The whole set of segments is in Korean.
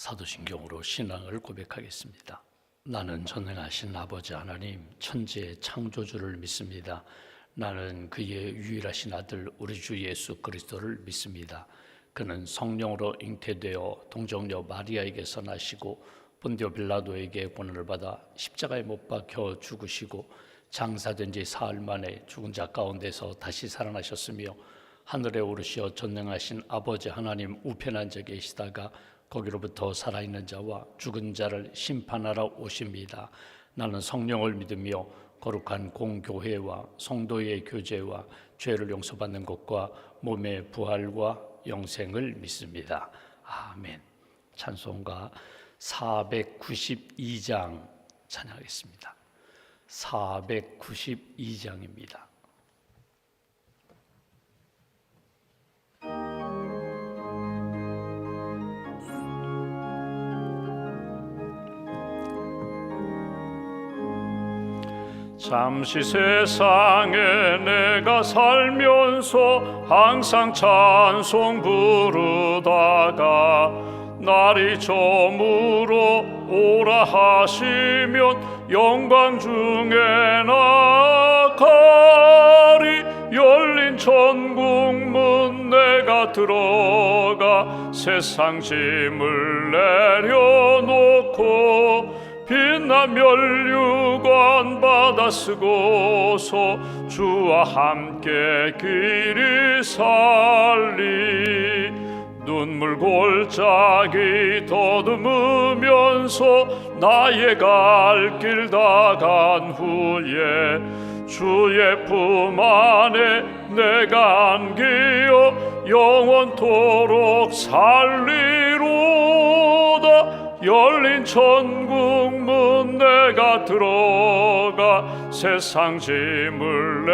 사도신경으로 신앙을 고백하겠습니다. 나는 전능하신 아버지 하나님 천지의 창조주를 믿습니다. 나는 그의 유일하신 아들 우리 주 예수 그리스도를 믿습니다. 그는 성령으로 잉태되어 동정녀 마리아에게서 나시고 본디오 빌라도에게 고난을 받아 십자가에 못 박혀 죽으시고 장사된 지 사흘 만에 죽은 자 가운데서 다시 살아나셨으며 하늘에 오르시어 전능하신 아버지 하나님 우편에 앉아 계시다가 거기로부터 살아있는 자와 죽은 자를 심판하러 오십니다. 나는 성령을 믿으며 거룩한 공교회와 성도의 교제와 죄를 용서받는 것과 몸의 부활과 영생을 믿습니다. 아멘. 찬송가 492장 찬양하겠습니다. 492장입니다. 잠시 세상에 내가 살면서 항상 찬송 부르다가 날이 저물어 오라 하시면 영광 중에 나가리. 열린 천국문 내가 들어가 세상 짐을 내려놓고 빛난 면류관 받아 쓰고서 주와 함께 길이 살리. 눈물 골짜기 더듬으면서 나의 갈 길 다 간 후에 주의 품 안에 내가 안기어 영원토록 살리로다. 열린 천국문 내가 들어가 세상 짐을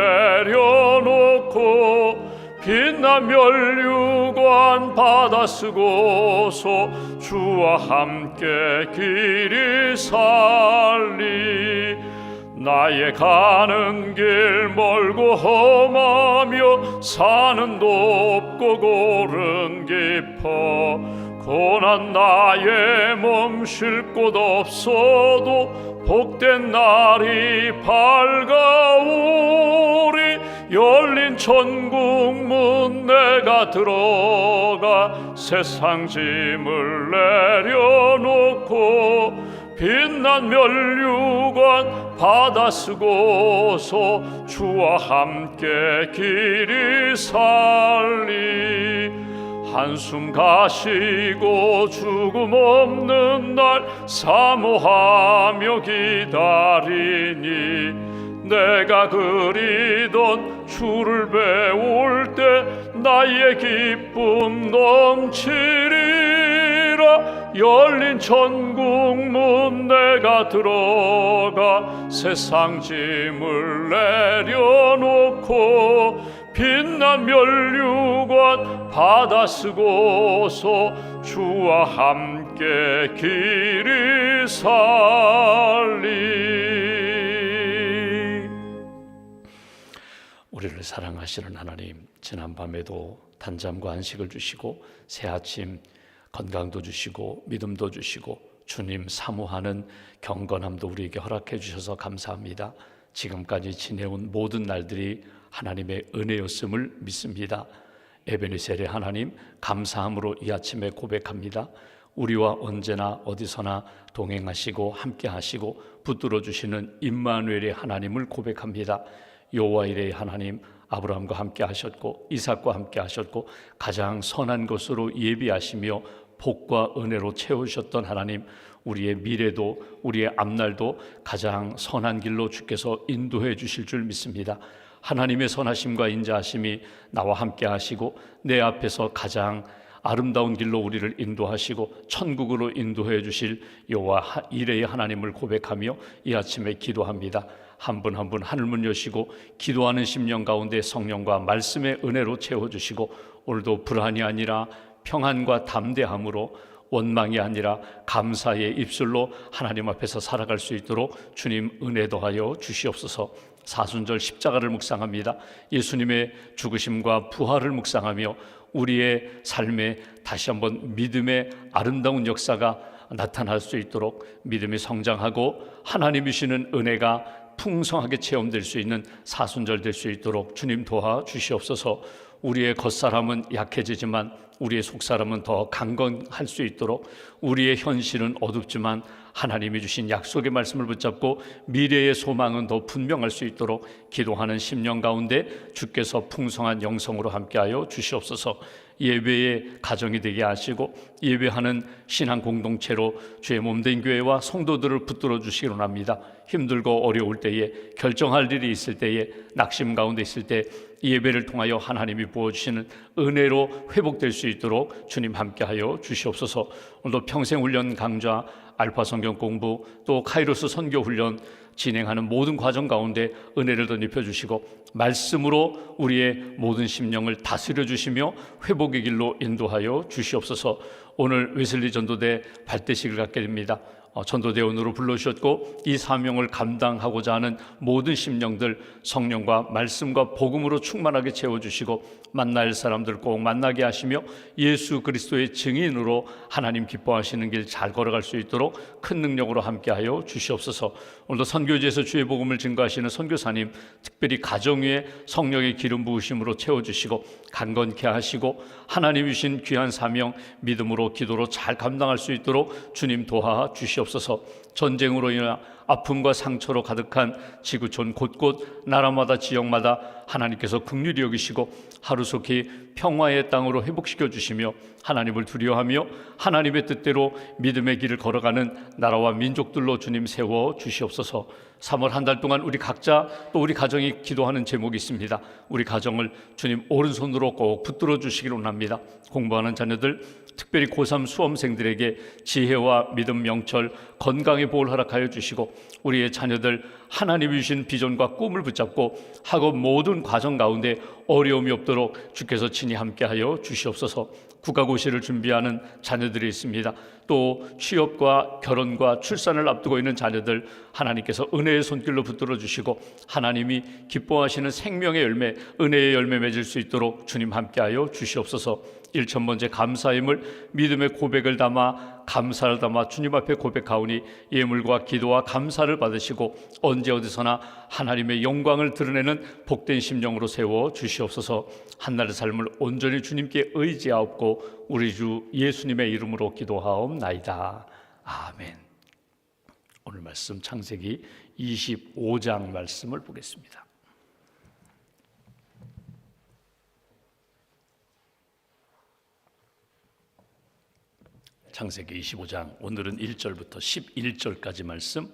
내려놓고 빛난 면류관 받아 쓰고서 주와 함께 길이 살리. 나의 가는 길 멀고 험하며 산은 높고 골은 깊어 고난 나의 몸 쉴 곳 없어도 복된 날이 밝아오리. 열린 천국문 내가 들어가 세상 짐을 내려놓고 빛난 면류관 받아 쓰고서 주와 함께 길이 살리. 한숨 가시고 죽음 없는 날 사모하며 기다리니 내가 그리던 주를 배울 때 나의 기쁨 넘치리라. 열린 천국문 내가 들어가 세상 짐을 내려놓고 빛난 면류관 받아 쓰고서 주와 함께 길이 살리. 우리를 사랑하시는 하나님, 지난밤에도 단잠과 안식을 주시고 새아침 건강도 주시고 믿음도 주시고 주님 사모하는 경건함도 우리에게 허락해 주셔서 감사합니다. 지금까지 지내온 모든 날들이 하나님의 은혜였음을 믿습니다. 에베네셀의 하나님, 감사함으로 이 아침에 고백합니다. 우리와 언제나 어디서나 동행하시고 함께하시고 붙들어 주시는 임마누엘의 하나님을 고백합니다. 여호와일의 하나님, 아브라함과 함께 하셨고 이삭과 함께 하셨고 가장 선한 것으로 예비하시며 복과 은혜로 채우셨던 하나님, 우리의 미래도 우리의 앞날도 가장 선한 길로 주께서 인도해 주실 줄 믿습니다. 하나님의 선하심과 인자하심이 나와 함께 하시고 내 앞에서 가장 아름다운 길로 우리를 인도하시고 천국으로 인도해 주실 여호와 이레의 하나님을 고백하며 이 아침에 기도합니다. 한 분 한 분 하늘문 여시고 기도하는 심령 가운데 성령과 말씀의 은혜로 채워주시고 오늘도 불안이 아니라 평안과 담대함으로 원망이 아니라 감사의 입술로 하나님 앞에서 살아갈 수 있도록 주님 은혜 더하여 주시옵소서. 사순절 십자가를 묵상합니다. 예수님의 죽으심과 부활을 묵상하며 우리의 삶에 다시 한번 믿음의 아름다운 역사가 나타날 수 있도록 믿음이 성장하고 하나님이 주시는 은혜가 풍성하게 체험될 수 있는 사순절 될 수 있도록 주님 도와주시옵소서. 우리의 겉사람은 약해지지만 우리의 속사람은 더 강건할 수 있도록, 우리의 현실은 어둡지만 하나님이 주신 약속의 말씀을 붙잡고 미래의 소망은 더 분명할 수 있도록 기도하는 심령 가운데 주께서 풍성한 영성으로 함께하여 주시옵소서. 예배의 가정이 되게 하시고 예배하는 신앙 공동체로 주의 몸된 교회와 성도들을 붙들어 주시기 원합니다. 힘들고 어려울 때에, 결정할 일이 있을 때에, 낙심 가운데 있을 때 예배를 통하여 하나님이 부어주시는 은혜로 회복될 수 있도록 주님 함께하여 주시옵소서. 오늘도 평생훈련 강좌, 알파 성경 공부, 또 카이로스 선교 훈련 진행하는 모든 과정 가운데 은혜를 더 입혀주시고 말씀으로 우리의 모든 심령을 다스려 주시며 회복의 길로 인도하여 주시옵소서. 오늘 웨슬리 전도대 발대식을 갖게 됩니다. 전도대원으로 불러주셨고 이 사명을 감당하고자 하는 모든 심령들 성령과 말씀과 복음으로 충만하게 채워주시고 만날 사람들 꼭 만나게 하시며 예수 그리스도의 증인으로 하나님 기뻐하시는 길 잘 걸어갈 수 있도록 큰 능력으로 함께하여 주시옵소서. 오늘도 선교지에서 주의 복음을 증거하시는 선교사님, 특별히 가정 위에 성령의 기름 부으심으로 채워주시고 강건케 하시고 하나님이 주신 귀한 사명 믿음으로 기도로 잘 감당할 수 있도록 주님 도와주시옵소서. 전쟁으로 인한 아픔과 상처로 가득한 지구촌 곳곳 나라마다 지역마다 하나님께서 긍휼히 여기시고 하루속히 평화의 땅으로 회복시켜 주시며 하나님을 두려워하며 하나님의 뜻대로 믿음의 길을 걸어가는 나라와 민족들로 주님 세워 주시옵소서. 3월 한 달 동안 우리 각자 또 우리 가정이 기도하는 제목이 있습니다. 우리 가정을 주님 오른손으로 꼭 붙들어 주시기를 원합니다. 공부하는 자녀들, 특별히 고3 수험생들에게 지혜와 믿음, 명철, 건강의 복을 허락하여 주시고 우리의 자녀들 하나님이 주신 비전과 꿈을 붙잡고 학업 모든 과정 가운데 어려움이 없도록 주께서 친히 함께하여 주시옵소서. 국가고시를 준비하는 자녀들이 있습니다. 또 취업과 결혼과 출산을 앞두고 있는 자녀들 하나님께서 은혜의 손길로 붙들어 주시고 하나님이 기뻐하시는 생명의 열매, 은혜의 열매 맺을 수 있도록 주님 함께하여 주시옵소서. 1,000번째 감사임을 믿음의 고백을 담아 감사를 담아 주님 앞에 고백하오니 예물과 기도와 감사를 받으시고 언제 어디서나 하나님의 영광을 드러내는 복된 심령으로 세워 주시옵소서. 한날의 삶을 온전히 주님께 의지하옵고 우리 주 예수님의 이름으로 기도하옵나이다. 아멘. 오늘 말씀 창세기 25장 말씀을 보겠습니다. 창세기 25장 오늘은 1절부터 11절까지 말씀,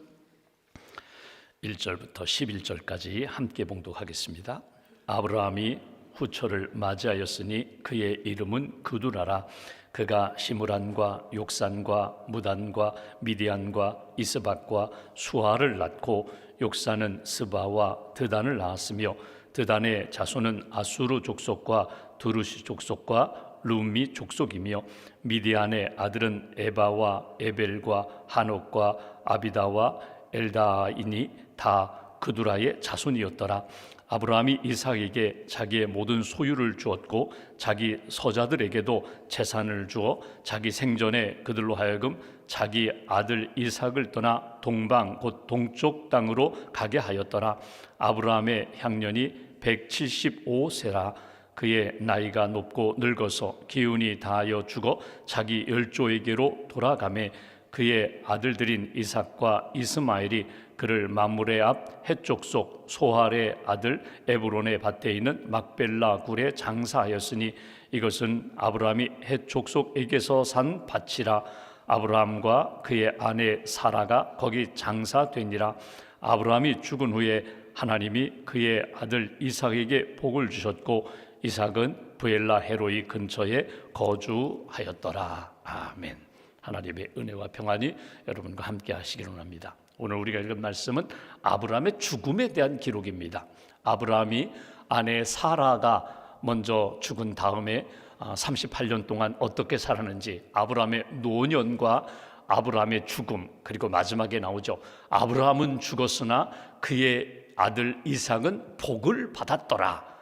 1절부터 11절까지 함께 봉독하겠습니다. 아브라함이 후처를 맞이하였으니 그의 이름은 그두라라. 그가 시므란과 욕산과 무단과 미디안과 이스박과 수아를 낳고 욕산은 스바와 드단을 낳았으며 드단의 자손은 아수르 족속과 두루시 족속과 룸미 족속이며 미디안의 아들은 에바와 에벨과 한옥과 아비다와 엘다이니 다 그두라의 자손이었더라. 아브라함이 이삭에게 자기의 모든 소유를 주었고 자기 서자들에게도 재산을 주어 자기 생전에 그들로 하여금 자기 아들 이삭을 떠나 동방 곧 동쪽 땅으로 가게 하였더라. 아브라함의 향년이 175세라. 그의 나이가 높고 늙어서 기운이 다하여 죽어 자기 열조에게로 돌아가매 그의 아들들인 이삭과 이스마엘이 그를 mamre 앞 헷족속 소할의 아들 에브론의 밭에 있는 막벨라 굴에 장사하였으니 이것은 아브라함이 헷족속에게서 산 밭이라. 아브라함과 그의 아내 사라가 거기 장사되니라. 아브라함이 죽은 후에 하나님이 그의 아들 이삭에게 복을 주셨고 이삭은 브엘라 헤로이 근처에 거주하였더라. 아멘. 하나님의 은혜와 평안이 여러분과 함께 하시기를 원합니다. 오늘 우리가 읽은 말씀은 아브라함의 죽음에 대한 기록입니다. 아브라함이 아내 사라가 먼저 죽은 다음에 38년 동안 어떻게 살았는지, 아브라함의 노년과 아브라함의 죽음, 그리고 마지막에 나오죠. 아브라함은 죽었으나 그의 아들 이삭은 복을 받았더라.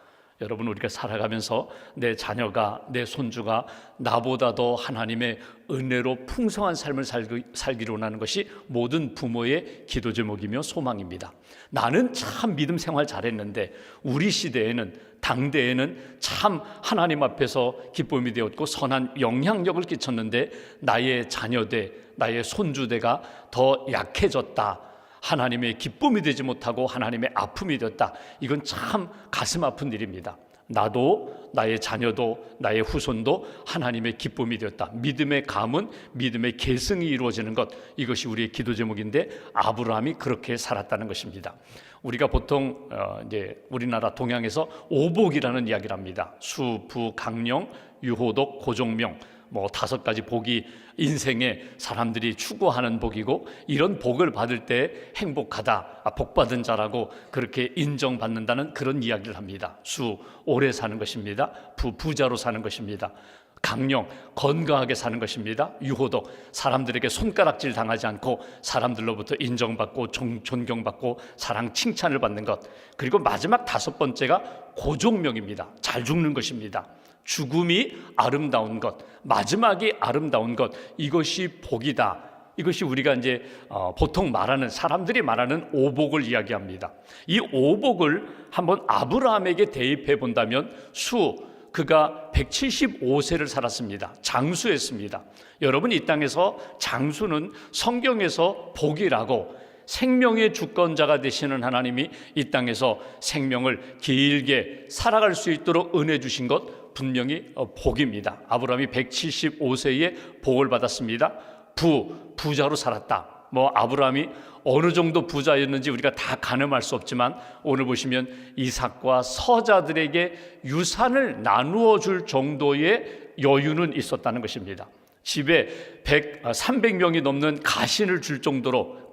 여러분, 우리가 살아가면서 내 자녀가, 내 손주가 나보다도 하나님의 은혜로 풍성한 삶을 살기를 원하는 것이 모든 부모의 기도 제목이며 소망입니다. 나는 참 믿음 생활 잘했는데 우리 시대에는, 당대에는 참 하나님 앞에서 기쁨이 되었고 선한 영향력을 끼쳤는데 나의 자녀대, 나의 손주대가 더 약해졌다, 하나님의 기쁨이 되지 못하고 하나님의 아픔이 되었다. 이건 참 가슴 아픈 일입니다. 나도, 나의 자녀도, 나의 후손도 하나님의 기쁨이 되었다. 믿음의 가문, 믿음의 계승이 이루어지는 것, 이것이 우리의 기도 제목인데 아브라함이 그렇게 살았다는 것입니다. 우리가 보통 이제 우리나라 동양에서 오복이라는 이야기를 합니다. 수, 부, 강령, 유호독, 고종명, 5가지 복이 인생에 사람들이 추구하는 복이고, 이런 복을 받을 때 행복하다, 복받은 자라고 그렇게 인정받는다는 그런 이야기를 합니다. 수, 오래 사는 것입니다. 부, 부자로 사는 것입니다. 강령, 건강하게 사는 것입니다. 유호독, 사람들에게 손가락질 당하지 않고 사람들로부터 인정받고 존경받고 사랑 칭찬을 받는 것. 그리고 마지막 5번째가 고종명입니다. 잘 죽는 것입니다. 죽음이 아름다운 것, 마지막이 아름다운 것, 이것이 복이다. 이것이 우리가 이제 보통 말하는, 사람들이 말하는 오복을 이야기합니다. 이 오복을 한번 아브라함에게 대입해 본다면 그가 175세를 살았습니다. 장수했습니다. 여러분, 이 땅에서 장수는 성경에서 복이라고, 생명의 주권자가 되시는 하나님이 이 땅에서 생명을 길게 살아갈 수 있도록 은혜 주신 것, 분명히 복입니다. 아브라함이 175세에 복을 받았습니다. 부자로 살았다. 아브라함이 어느 정도 부자였는지 우리가 다 가늠할 수 없지만 오늘 보시면 이삭과 서자들에게 유산을 나누어 줄 정도의 여유는 있었다는 것입니다. 집에 300명이 넘는 가신을 둘 정도로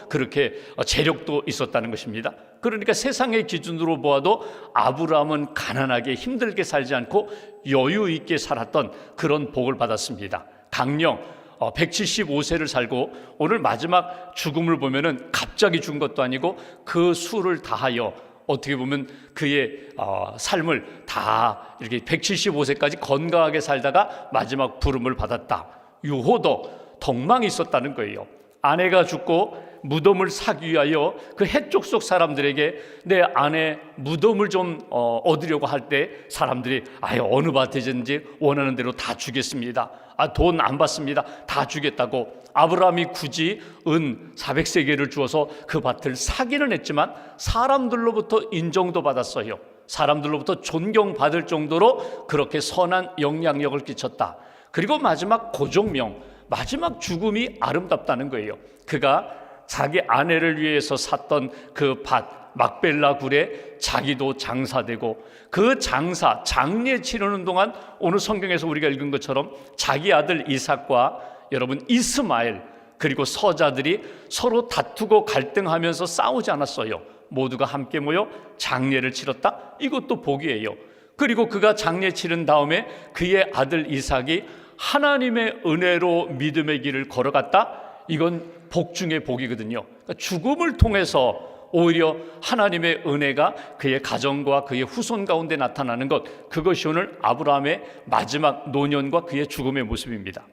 그렇게 재력도 있었다는 것입니다. 그러니까 세상의 기준으로 보아도 아브라함은 가난하게 힘들게 살지 않고 여유 있게 살았던 그런 복을 받았습니다. 강령, 175세를 살고 오늘 마지막 죽음을 보면은 갑자기 죽은 것도 아니고 그 수를 다하여 어떻게 보면 그의 삶을 다 이렇게 175세까지 건강하게 살다가 마지막 부름을 받았다. 유호도 덕망이 있었다는 거예요. 아내가 죽고 무덤을 사기 위하여 그 해쪽 속 사람들에게 내 아내 무덤을 좀 얻으려고 할 때 사람들이 어느 밭이든지 원하는 대로 다 주겠습니다. 돈 안 받습니다. 다 주겠다고 아브라함이 굳이 은 400세겔을 주어서 그 밭을 사기는 했지만 사람들로부터 인정도 받았어요. 사람들로부터 존경받을 정도로 그렇게 선한 영향력을 끼쳤다. 그리고 마지막 고종명, 마지막 죽음이 아름답다는 거예요. 그가 자기 아내를 위해서 샀던 그 밭 막벨라 굴에 자기도 장사되고 그 장례 치르는 동안 오늘 성경에서 우리가 읽은 것처럼 자기 아들 이삭과 여러분 이스마엘 그리고 서자들이 서로 다투고 갈등하면서 싸우지 않았어요. 모두가 함께 모여 장례를 치렀다. 이것도 복이에요. 그리고 그가 장례 치른 다음에 그의 아들 이삭이 하나님의 은혜로 믿음의 길을 걸어갔다. 이건 복 중의 복이거든요. 그러니까 죽음을 통해서 오히려 하나님의 은혜가 그의 가정과 그의 후손 가운데 나타나는 것, 그것이 오늘 아브라함의 마지막 노년과 그의 죽음의 모습입니다.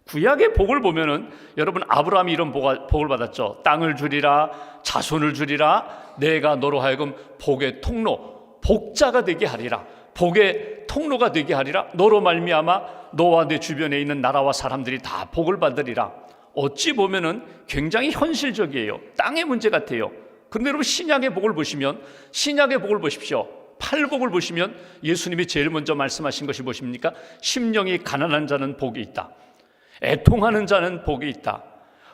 구약의 복을 보면은 여러분 아브라함이 이런 복을 받았죠. 땅을 주리라, 자손을 주리라, 내가 너로 하여금 복의 통로, 복자가 되게 하리라, 복의 통로가 되게 하리라, 너로 말미암아 너와 내 주변에 있는 나라와 사람들이 다 복을 받으리라. 어찌 보면은 굉장히 현실적이에요. 땅의 문제 같아요. 그런데 여러분 신약의 복을 보시면, 신약의 복을 보십시오. 팔복을 보시면 예수님이 제일 먼저 말씀하신 것이 무엇입니까? 심령이 가난한 자는 복이 있다. 애통하는 자는 복이 있다.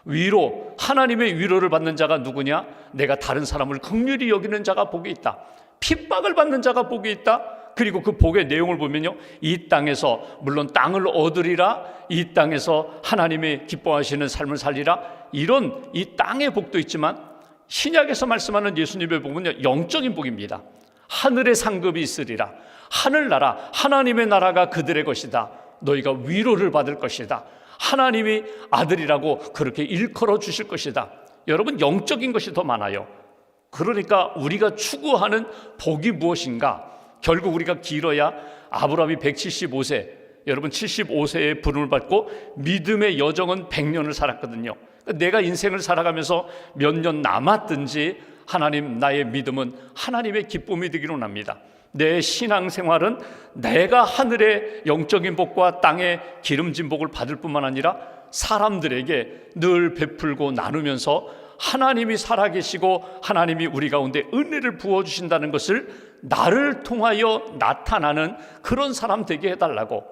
위로, 하나님의 위로를 받는 자가 누구냐? 내가 다른 사람을 긍휼히 여기는 자가 복이 있다. 핍박을 받는 자가 복이 있다. 그리고 그 복의 내용을 보면요, 이 땅에서 물론 땅을 얻으리라, 이 땅에서 하나님의 기뻐하시는 삶을 살리라, 이런 이 땅의 복도 있지만 신약에서 말씀하는 예수님의 복은요, 영적인 복입니다. 하늘의 상급이 있으리라. 하늘나라, 하나님의 나라가 그들의 것이다. 너희가 위로를 받을 것이다. 하나님이 아들이라고 그렇게 일컬어 주실 것이다. 여러분 영적인 것이 더 많아요. 그러니까 우리가 추구하는 복이 무엇인가? 결국 우리가 길어야 아브라함이 175세, 여러분 75세의 부름을 받고 믿음의 여정은 100년을 살았거든요. 내가 인생을 살아가면서 몇 년 남았든지 하나님, 나의 믿음은 하나님의 기쁨이 되기를 원합니다. 내 신앙생활은 내가 하늘의 영적인 복과 땅의 기름진 복을 받을 뿐만 아니라 사람들에게 늘 베풀고 나누면서 하나님이 살아계시고 하나님이 우리 가운데 은혜를 부어주신다는 것을 나를 통하여 나타나는 그런 사람 되게 해달라고.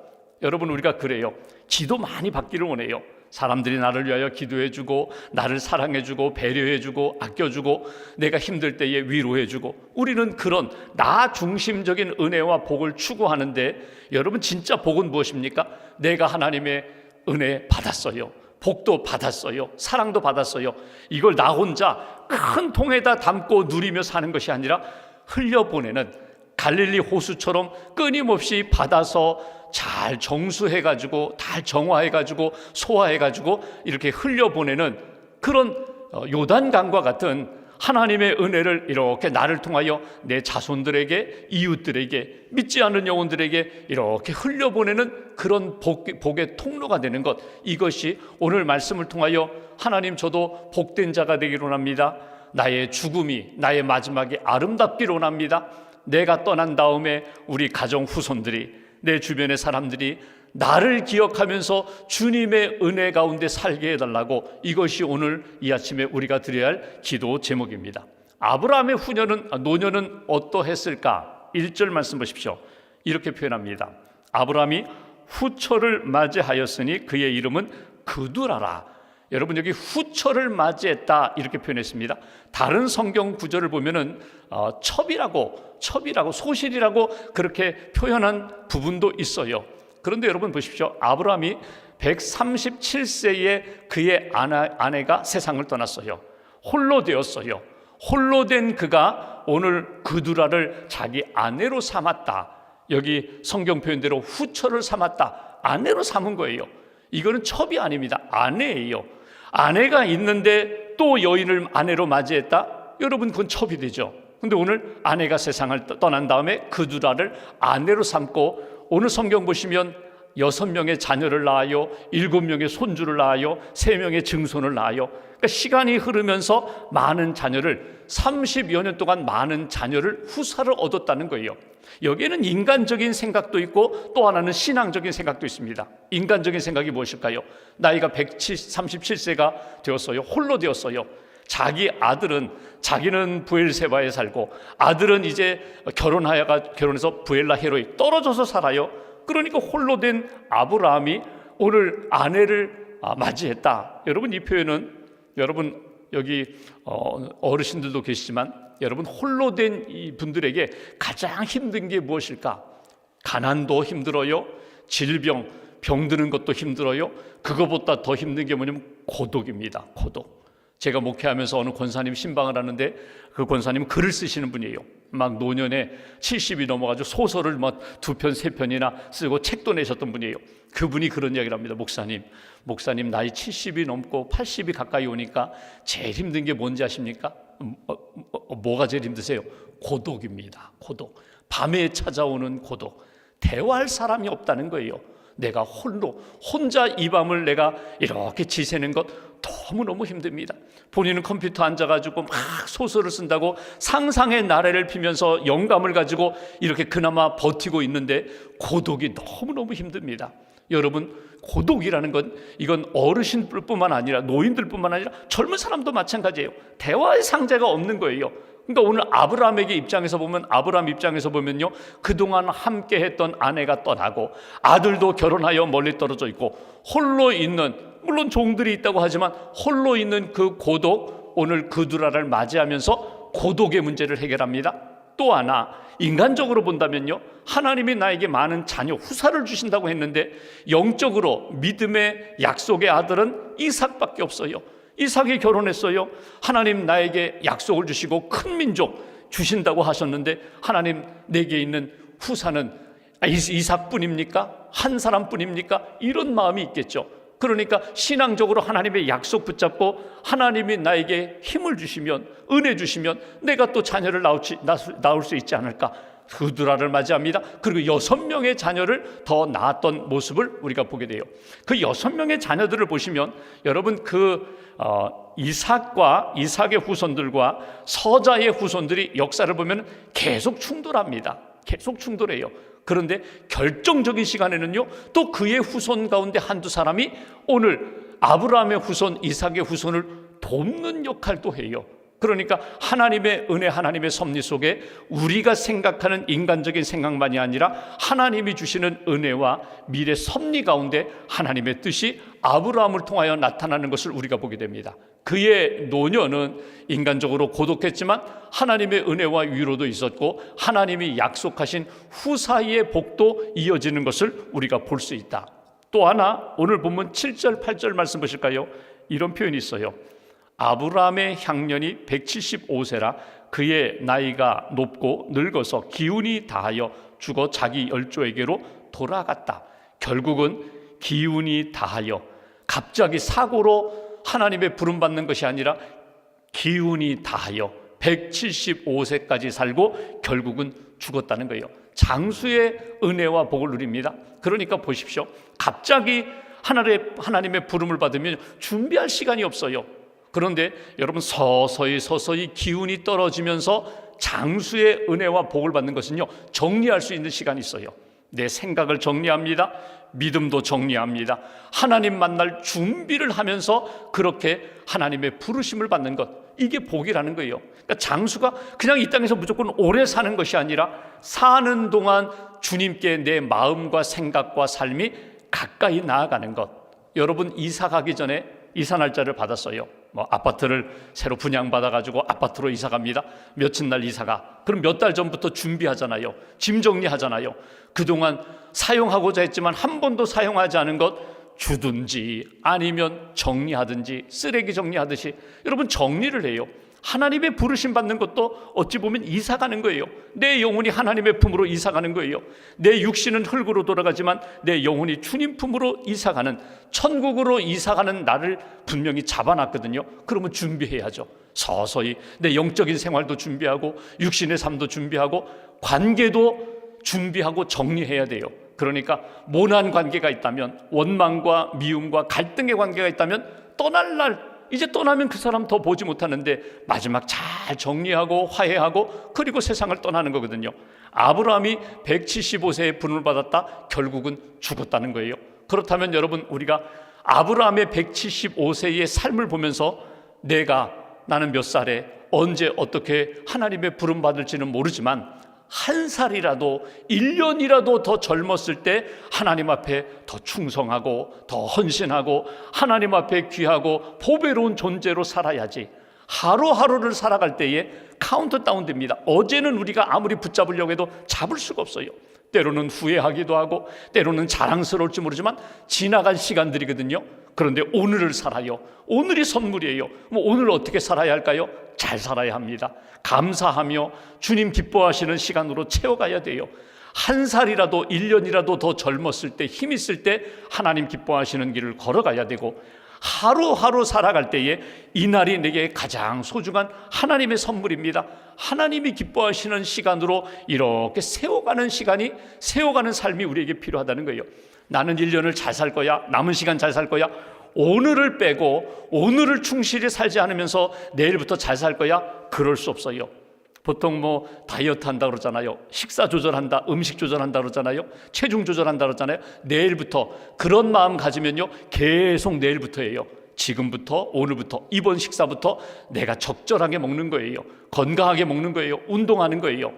여러분, 우리가 그래요. 기도 많이 받기를 원해요. 사람들이 나를 위하여 기도해주고 나를 사랑해주고 배려해주고 아껴주고 내가 힘들 때에 위로해주고, 우리는 그런 나 중심적인 은혜와 복을 추구하는데, 여러분 진짜 복은 무엇입니까? 내가 하나님의 은혜 받았어요, 복도 받았어요, 사랑도 받았어요. 이걸 나 혼자 큰 통에다 담고 누리며 사는 것이 아니라 흘려보내는, 갈릴리 호수처럼 끊임없이 받아서 잘 정수해가지고 잘 정화해가지고 소화해가지고 이렇게 흘려보내는 그런 요단강과 같은 하나님의 은혜를 이렇게 나를 통하여 내 자손들에게, 이웃들에게, 믿지 않는 영혼들에게 이렇게 흘려보내는 그런 복의 통로가 되는 것, 이것이 오늘 말씀을 통하여 하나님, 저도 복된 자가 되기를 원합니다. 나의 죽음이, 나의 마지막이 아름답기를 원합니다. 내가 떠난 다음에 우리 가정 후손들이, 내 주변의 사람들이 나를 기억하면서 주님의 은혜 가운데 살게 해달라고, 이것이 오늘 이 아침에 우리가 드려야 할 기도 제목입니다. 아브라함의 노년은 어떠했을까? 1절 말씀 보십시오. 이렇게 표현합니다. 아브라함이 후처를 맞이하였으니 그의 이름은 그두라라. 여러분, 여기 후처를 맞이했다 이렇게 표현했습니다. 다른 성경 구절을 보면은 첩이라고 소실이라고 그렇게 표현한 부분도 있어요. 그런데 여러분 보십시오. 아브라함이 137세에 그의 아내가 세상을 떠났어요. 홀로 되었어요. 홀로 된 그가 오늘 그두라를 자기 아내로 삼았다. 여기 성경 표현대로 후처를 삼았다. 아내로 삼은 거예요. 이거는 첩이 아닙니다. 아내예요. 아내가 있는데 또 여인을 아내로 맞이했다? 여러분, 그건 첩이 되죠. 근데 오늘 아내가 세상을 떠난 다음에 그두라를 아내로 삼고, 오늘 성경 보시면 6명의 자녀를 낳아요, 7명의 손주를 낳아요, 3명의 증손을 낳아요. 그러니까 시간이 흐르면서 많은 자녀를, 30여 년 동안 많은 자녀를, 후사를 얻었다는 거예요. 여기에는 인간적인 생각도 있고 또 하나는 신앙적인 생각도 있습니다. 인간적인 생각이 무엇일까요? 나이가 137세가 되었어요. 홀로 되었어요. 자기 아들은, 자기는 부엘세바에 살고 아들은 이제 결혼해서 부엘라 헤로에 떨어져서 살아요. 그러니까 홀로 된 아브라함이 오늘 아내를 맞이했다. 여러분, 이 표현은, 여러분 여기 어르신들도 계시지만, 여러분 홀로 된 이 분들에게 가장 힘든 게 무엇일까? 가난도 힘들어요. 질병, 병드는 것도 힘들어요. 그거보다 더 힘든 게 뭐냐면 고독입니다. 고독. 제가 목회하면서 어느 권사님 신방을 하는데, 그 권사님은 글을 쓰시는 분이에요. 막 노년에 70이 넘어가지고 소설을 막 2편, 3편이나 쓰고 책도 내셨던 분이에요. 그분이 그런 이야기를 합니다. 목사님 나이 70이 넘고 80이 가까이 오니까 제일 힘든 게 뭔지 아십니까? 뭐가 제일 힘드세요? 고독입니다. 고독. 밤에 찾아오는 고독. 대화할 사람이 없다는 거예요. 내가 혼자 이 밤을 내가 이렇게 지새는 것 너무너무 힘듭니다. 본인은 컴퓨터 앉아가지고 막 소설을 쓴다고 상상의 나래를 피면서 영감을 가지고 이렇게 그나마 버티고 있는데, 고독이 너무너무 힘듭니다. 여러분, 고독이라는 건, 이건 어르신들뿐만 아니라 노인들뿐만 아니라 젊은 사람도 마찬가지예요. 대화의 상대가 없는 거예요. 그러니까 오늘 아브라함 입장에서 보면요, 그동안 함께 했던 아내가 떠나고 아들도 결혼하여 멀리 떨어져 있고 홀로 있는, 물론 종들이 있다고 하지만 홀로 있는 그 고독, 오늘 그두라를 맞이하면서 고독의 문제를 해결합니다. 또 하나, 인간적으로 본다면요, 하나님이 나에게 많은 자녀, 후사를 주신다고 했는데 영적으로 믿음의 약속의 아들은 이삭밖에 없어요. 이삭이 결혼했어요. 하나님 나에게 약속을 주시고 큰 민족 주신다고 하셨는데, 하나님 내게 있는 후사는 이삭뿐입니까? 한 사람뿐입니까? 이런 마음이 있겠죠. 그러니까 신앙적으로 하나님의 약속 붙잡고 하나님이 나에게 힘을 주시면, 은혜 주시면 내가 또 자녀를 낳을 수 있지 않을까. 후드라를 맞이합니다. 그리고 6명의 자녀를 더 낳았던 모습을 우리가 보게 돼요. 그 6명의 자녀들을 보시면 여러분 이삭의 후손들과 서자의 후손들이 역사를 보면 계속 충돌합니다. 계속 충돌해요. 그런데 결정적인 시간에는요, 또 그의 후손 가운데 한두 사람이 오늘 아브라함의 후손, 이삭의 후손을 돕는 역할도 해요. 그러니까 하나님의 은혜, 하나님의 섭리 속에 우리가 생각하는 인간적인 생각만이 아니라 하나님이 주시는 은혜와 미래 섭리 가운데 하나님의 뜻이 아브라함을 통하여 나타나는 것을 우리가 보게 됩니다. 그의 노년은 인간적으로 고독했지만 하나님의 은혜와 위로도 있었고 하나님이 약속하신 후사의 복도 이어지는 것을 우리가 볼 수 있다. 또 하나 오늘 본문 7절 8절 말씀 보실까요? 이런 표현이 있어요. 아브라함의 향년이 175세라 그의 나이가 높고 늙어서 기운이 다하여 죽어 자기 열조에게로 돌아갔다. 결국은 기운이 다하여, 갑자기 사고로 하나님의 부름받는 것이 아니라 기운이 다하여 175세까지 살고 결국은 죽었다는 거예요. 장수의 은혜와 복을 누립니다. 그러니까 보십시오. 갑자기 하나님의 부름을 받으면 준비할 시간이 없어요. 그런데 여러분 서서히 기운이 떨어지면서 장수의 은혜와 복을 받는 것은요, 정리할 수 있는 시간이 있어요. 내 생각을 정리합니다. 믿음도 정리합니다. 하나님 만날 준비를 하면서 그렇게 하나님의 부르심을 받는 것, 이게 복이라는 거예요. 그러니까 장수가 그냥 이 땅에서 무조건 오래 사는 것이 아니라 사는 동안 주님께 내 마음과 생각과 삶이 가까이 나아가는 것. 여러분 이사 가기 전에 이사 날짜를 받았어요. 아파트를 새로 분양받아가지고 아파트로 이사 갑니다. 며칠 날 이사가. 그럼 몇 달 전부터 준비하잖아요. 짐 정리하잖아요. 그동안 사용하고자 했지만 한 번도 사용하지 않은 것 주든지 아니면 정리하든지 쓰레기 정리하듯이 여러분 정리를 해요. 하나님의 부르심 받는 것도 어찌 보면 이사 가는 거예요. 내 영혼이 하나님의 품으로 이사 가는 거예요. 내 육신은 흙으로 돌아가지만 내 영혼이 주님 품으로 이사 가는, 천국으로 이사 가는 날을 분명히 잡아놨거든요. 그러면 준비해야죠. 서서히 내 영적인 생활도 준비하고 육신의 삶도 준비하고 관계도 준비하고 정리해야 돼요. 그러니까 모난 관계가 있다면, 원망과 미움과 갈등의 관계가 있다면 떠날 날, 이제 떠나면 그 사람 더 보지 못하는데 마지막 잘 정리하고 화해하고 그리고 세상을 떠나는 거거든요. 아브라함이 175세에 부름을 받았다, 결국은 죽었다는 거예요. 그렇다면 여러분, 우리가 아브라함의 175세의 삶을 보면서 나는 몇 살에 언제 어떻게 하나님의 부름 받을지는 모르지만 한 살이라도 1년이라도 더 젊었을 때 하나님 앞에 더 충성하고 더 헌신하고 하나님 앞에 귀하고 보배로운 존재로 살아야지. 하루하루를 살아갈 때에 카운트다운 됩니다. 어제는 우리가 아무리 붙잡으려고 해도 잡을 수가 없어요. 때로는 후회하기도 하고 때로는 자랑스러울지 모르지만 지나간 시간들이거든요. 그런데 오늘을 살아요. 오늘이 선물이에요. 오늘 어떻게 살아야 할까요? 잘 살아야 합니다. 감사하며 주님 기뻐하시는 시간으로 채워가야 돼요. 한 살이라도 1년이라도 더 젊었을 때, 힘 있을 때 하나님 기뻐하시는 길을 걸어가야 되고, 하루하루 살아갈 때에 이날이 내게 가장 소중한 하나님의 선물입니다. 하나님이 기뻐하시는 시간으로 이렇게 세워가는 삶이 우리에게 필요하다는 거예요. 나는 1년을 잘 살 거야, 남은 시간 잘 살 거야, 오늘을 빼고 오늘을 충실히 살지 않으면서 내일부터 잘 살 거야, 그럴 수 없어요. 보통 다이어트 한다 그러잖아요. 식사 조절한다, 음식 조절한다 그러잖아요. 체중 조절한다 그러잖아요. 내일부터 그런 마음 가지면요, 계속 내일부터예요. 지금부터, 오늘부터, 이번 식사부터 내가 적절하게 먹는 거예요. 건강하게 먹는 거예요. 운동하는 거예요.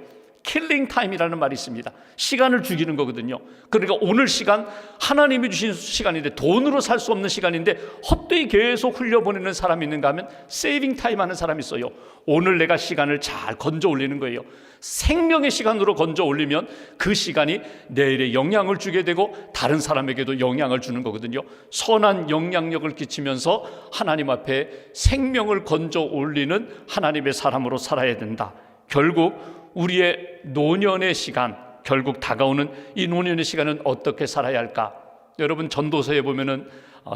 킬링 타임이라는 말이 있습니다. 시간을 죽이는 거거든요. 그러니까 오늘 시간, 하나님이 주신 시간인데, 돈으로 살 수 없는 시간인데 헛되이 계속 흘려보내는 사람이 있는가 하면 세이빙 타임 하는 사람이 있어요. 오늘 내가 시간을 잘 건져 올리는 거예요. 생명의 시간으로 건져 올리면 그 시간이 내일에 영향을 주게 되고 다른 사람에게도 영향을 주는 거거든요. 선한 영향력을 끼치면서 하나님 앞에 생명을 건져 올리는 하나님의 사람으로 살아야 된다. 결국 우리의 노년의 시간, 결국 다가오는 이 노년의 시간은 어떻게 살아야 할까? 여러분 전도서에 보면은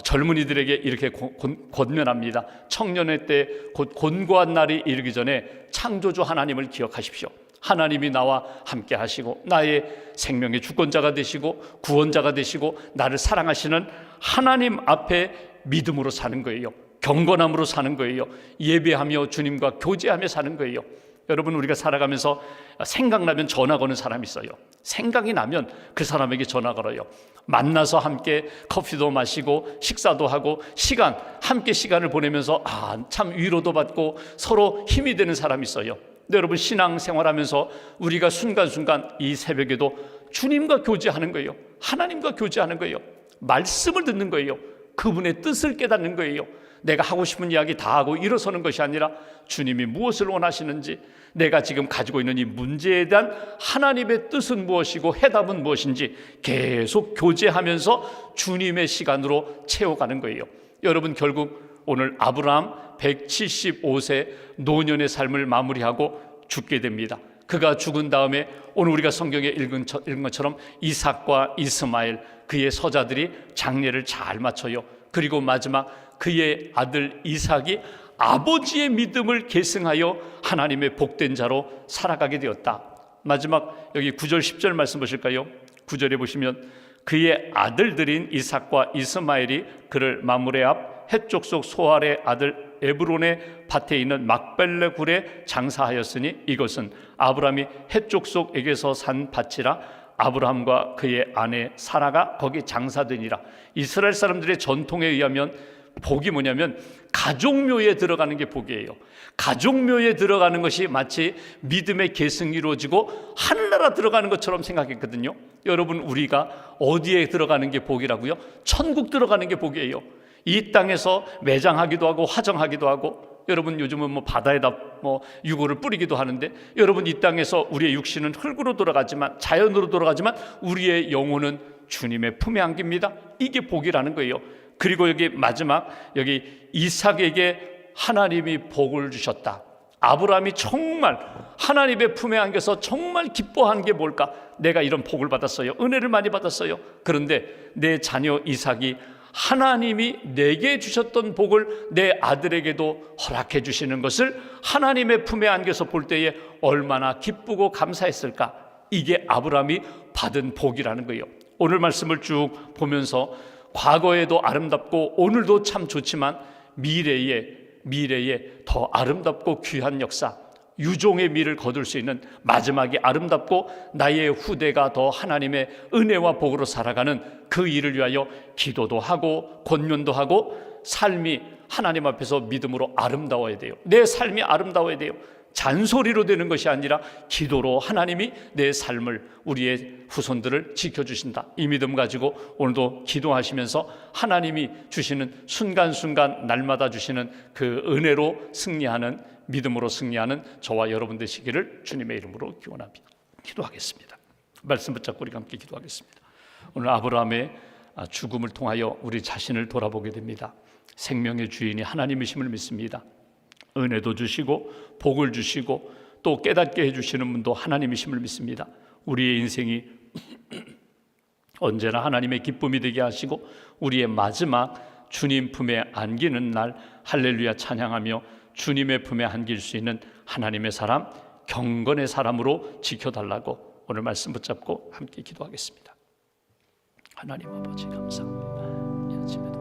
젊은이들에게 이렇게 권면합니다. 청년의 때 곧 곤고한 날이 이르기 전에 창조주 하나님을 기억하십시오. 하나님이 나와 함께 하시고 나의 생명의 주권자가 되시고 구원자가 되시고 나를 사랑하시는 하나님 앞에 믿음으로 사는 거예요. 경건함으로 사는 거예요. 예배하며 주님과 교제하며 사는 거예요. 여러분, 우리가 살아가면서 생각나면 전화 거는 사람이 있어요. 생각이 나면 그 사람에게 전화 걸어요. 만나서 함께 커피도 마시고 식사도 하고 함께 시간을 보내면서 참 위로도 받고 서로 힘이 되는 사람이 있어요. 근데 여러분, 신앙생활하면서 우리가 순간순간 이 새벽에도 주님과 교제하는 거예요. 하나님과 교제하는 거예요. 말씀을 듣는 거예요. 그분의 뜻을 깨닫는 거예요. 내가 하고 싶은 이야기 다 하고 일어서는 것이 아니라 주님이 무엇을 원하시는지, 내가 지금 가지고 있는 이 문제에 대한 하나님의 뜻은 무엇이고 해답은 무엇인지 계속 교제하면서 주님의 시간으로 채워가는 거예요. 여러분, 결국 오늘 아브라함 175세 노년의 삶을 마무리하고 죽게 됩니다. 그가 죽은 다음에 오늘 우리가 성경에 읽은 것처럼 이삭과 이스마엘, 그의 서자들이 장례를 잘 마쳐요. 그리고 마지막 그의 아들 이삭이 아버지의 믿음을 계승하여 하나님의 복된 자로 살아가게 되었다. 마지막 여기 9절 10절 말씀 보실까요? 9절에 보시면 그의 아들들인 이삭과 이스마엘이 그를 마므레 앞 헷족속 소알의 아들 에브론의 밭에 있는 막벨레 굴에 장사하였으니 이것은 아브라함이 헷족속에게서 산 밭이라 아브라함과 그의 아내 사라가 거기 장사되니라. 이스라엘 사람들의 전통에 의하면 복이 뭐냐면 가족묘에 들어가는 게 복이에요. 가족묘에 들어가는 것이 마치 믿음의 계승이 이루어지고 하늘나라 들어가는 것처럼 생각했거든요. 여러분, 우리가 어디에 들어가는 게 복이라고요? 천국 들어가는 게 복이에요. 이 땅에서 매장하기도 하고 화정하기도 하고, 여러분 요즘은 바다에다 유골을 뿌리기도 하는데, 여러분 이 땅에서 우리의 육신은 흙으로 돌아가지만, 자연으로 돌아가지만 우리의 영혼은 주님의 품에 안깁니다. 이게 복이라는 거예요. 그리고 여기 마지막 여기 이삭에게 하나님이 복을 주셨다. 아브라함이 정말 하나님의 품에 안겨서 정말 기뻐한 게 뭘까? 내가 이런 복을 받았어요. 은혜를 많이 받았어요. 그런데 내 자녀 이삭이 하나님이 내게 주셨던 복을 내 아들에게도 허락해 주시는 것을 하나님의 품에 안겨서 볼 때에 얼마나 기쁘고 감사했을까? 이게 아브라함이 받은 복이라는 거예요. 오늘 말씀을 쭉 보면서 과거에도 아름답고 오늘도 참 좋지만 미래에 더 아름답고 귀한 역사, 유종의 미를 거둘 수 있는 마지막이 아름답고 나의 후대가 더 하나님의 은혜와 복으로 살아가는 그 일을 위하여 기도도 하고 권면도 하고 삶이 하나님 앞에서 믿음으로 아름다워야 돼요. 내 삶이 아름다워야 돼요. 잔소리로 되는 것이 아니라 기도로 하나님이 내 삶을, 우리의 후손들을 지켜주신다. 이 믿음 가지고 오늘도 기도하시면서 하나님이 주시는 순간순간 날마다 주시는 그 은혜로 승리하는, 믿음으로 승리하는 저와 여러분 되시기를 주님의 이름으로 기원합니다. 기도하겠습니다. 말씀 붙잡고 우리가 함께 기도하겠습니다. 오늘 아브라함의 죽음을 통하여 우리 자신을 돌아보게 됩니다. 생명의 주인이 하나님이심을 믿습니다. 은혜도 주시고 복을 주시고 또 깨닫게 해주시는 분도 하나님이심을 믿습니다. 우리의 인생이 언제나 하나님의 기쁨이 되게 하시고 우리의 마지막 주님 품에 안기는 날 할렐루야 찬양하며 주님의 품에 안길 수 있는 하나님의 사람, 경건의 사람으로 지켜달라고 오늘 말씀 붙잡고 함께 기도하겠습니다. 하나님 아버지 감사합니다. 이 아침에도